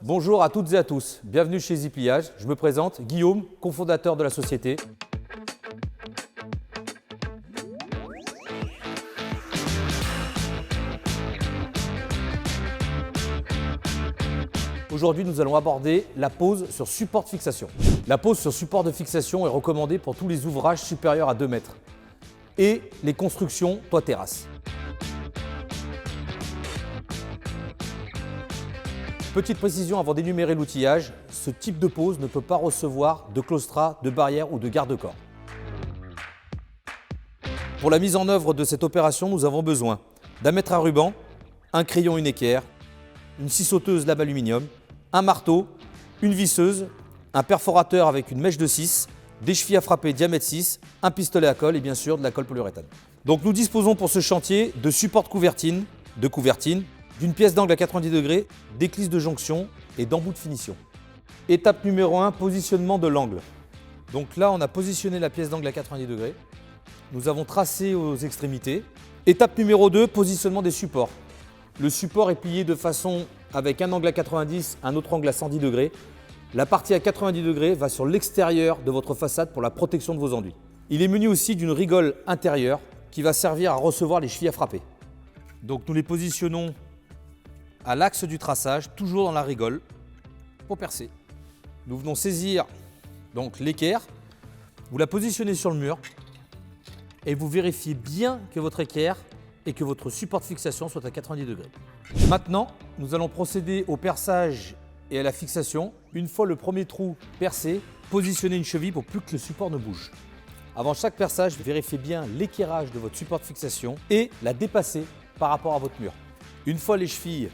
Bonjour à toutes et à tous, bienvenue chez Zipliage. Je me présente, Guillaume, cofondateur de la société. Aujourd'hui, nous allons aborder la pose sur support de fixation. La pose sur support de fixation est recommandée pour tous les ouvrages supérieurs à 2 mètres et les constructions toit-terrasse. Petite précision avant d'énumérer l'outillage, ce type de pose ne peut pas recevoir de claustras, de barrières ou de garde-corps. Pour la mise en œuvre de cette opération, nous avons besoin d'un mètre à ruban, un crayon, une équerre, une scie sauteuse lame aluminium, un marteau, une visseuse, un perforateur avec une mèche de 6, des chevilles à frapper diamètre 6, un pistolet à colle et bien sûr de la colle polyuréthane. Donc nous disposons pour ce chantier de supports de couvertine, d'une pièce d'angle à 90 degrés, d'éclisses de jonction et d'embouts de finition. Étape numéro 1, positionnement de l'angle. Donc là, on a positionné la pièce d'angle à 90 degrés. Nous avons tracé aux extrémités. Étape numéro 2, positionnement des supports. Le support est plié de façon avec un angle à 90, un autre angle à 110 degrés. La partie à 90 degrés va sur l'extérieur de votre façade pour la protection de vos enduits. Il est muni aussi d'une rigole intérieure qui va servir à recevoir les chevilles à frapper. Donc nous les positionnons à l'axe du traçage, toujours dans la rigole, pour percer. Nous venons saisir donc l'équerre, vous la positionnez sur le mur et vous vérifiez bien que votre équerre et que votre support de fixation soit à 90 degrés. Maintenant, nous allons procéder au perçage et à la fixation. Une fois le premier trou percé, positionnez une cheville pour plus que le support ne bouge. Avant chaque perçage, vérifiez bien l'équerrage de votre support de fixation et la dépasser par rapport à votre mur. Une fois les chevilles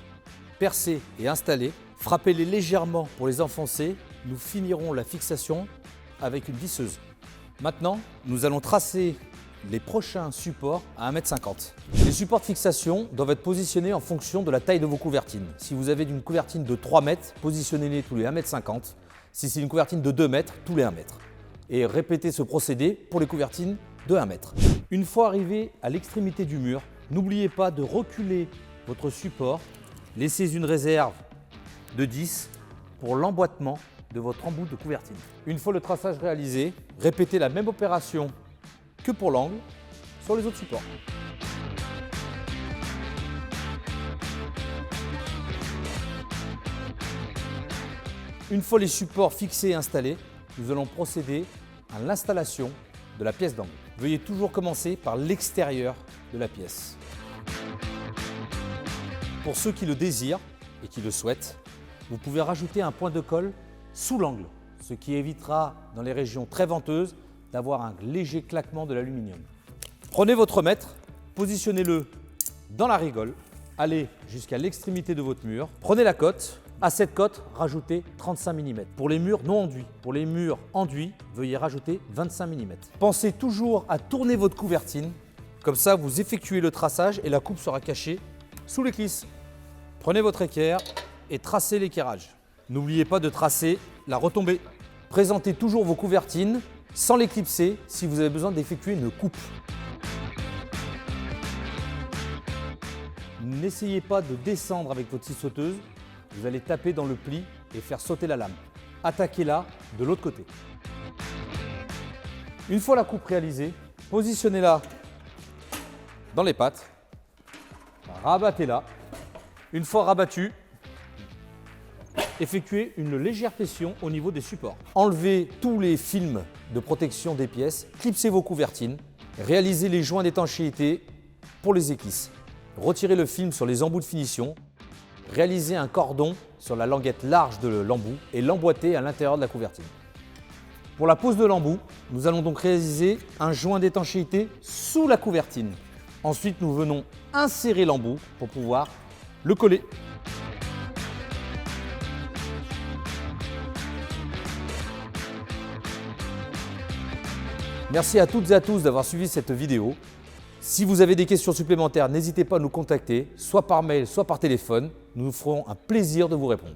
percées et installées, frappez-les légèrement pour les enfoncer. Nous finirons la fixation avec une visseuse. Maintenant, nous allons tracer les prochains supports à 1,50 m. Les supports de fixation doivent être positionnés en fonction de la taille de vos couvertines. Si vous avez une couvertine de 3 mètres, positionnez-les tous les 1,50 m. Si c'est une couvertine de 2 mètres, tous les 1 mètre. Et répétez ce procédé pour les couvertines de 1 mètre. Une fois arrivé à l'extrémité du mur, n'oubliez pas de reculer votre support. Laissez une réserve de 10 pour l'emboîtement de votre embout de couvertine. Une fois le traçage réalisé, répétez la même opération que pour l'angle sur les autres supports. Une fois les supports fixés et installés, nous allons procéder à l'installation de la pièce d'angle. Veuillez toujours commencer par l'extérieur de la pièce. Pour ceux qui le désirent et qui le souhaitent, vous pouvez rajouter un point de colle sous l'angle, ce qui évitera dans les régions très venteuses d'avoir un léger claquement de l'aluminium. Prenez votre mètre, positionnez-le dans la rigole, allez jusqu'à l'extrémité de votre mur, prenez la cote. À cette cote, rajoutez 35 mm. Pour les murs non enduits. Pour les murs enduits, veuillez rajouter 25 mm. Pensez toujours à tourner votre couvertine, comme ça vous effectuez le traçage et la coupe sera cachée sous l'éclisse. Prenez votre équerre et tracez l'équerrage. N'oubliez pas de tracer la retombée. Présentez toujours vos couvertines sans les clipser si vous avez besoin d'effectuer une coupe. N'essayez pas de descendre avec votre scie sauteuse, vous allez taper dans le pli et faire sauter la lame. Attaquez-la de l'autre côté. Une fois la coupe réalisée, positionnez-la dans les pattes, rabattez-la. Une fois rabattue, effectuez une légère pression au niveau des supports. Enlevez tous les films de protection des pièces, clipsez vos couvertines, réalisez les joints d'étanchéité pour les éclisses. Retirez le film sur les embouts de finition, réalisez un cordon sur la languette large de l'embout et l'emboîtez à l'intérieur de la couvertine. Pour la pose de l'embout, nous allons donc réaliser un joint d'étanchéité sous la couvertine. Ensuite, nous venons insérer l'embout pour pouvoir le coller. Merci à toutes et à tous d'avoir suivi cette vidéo. Si vous avez des questions supplémentaires, n'hésitez pas à nous contacter, soit par mail, soit par téléphone. Nous nous ferons un plaisir de vous répondre.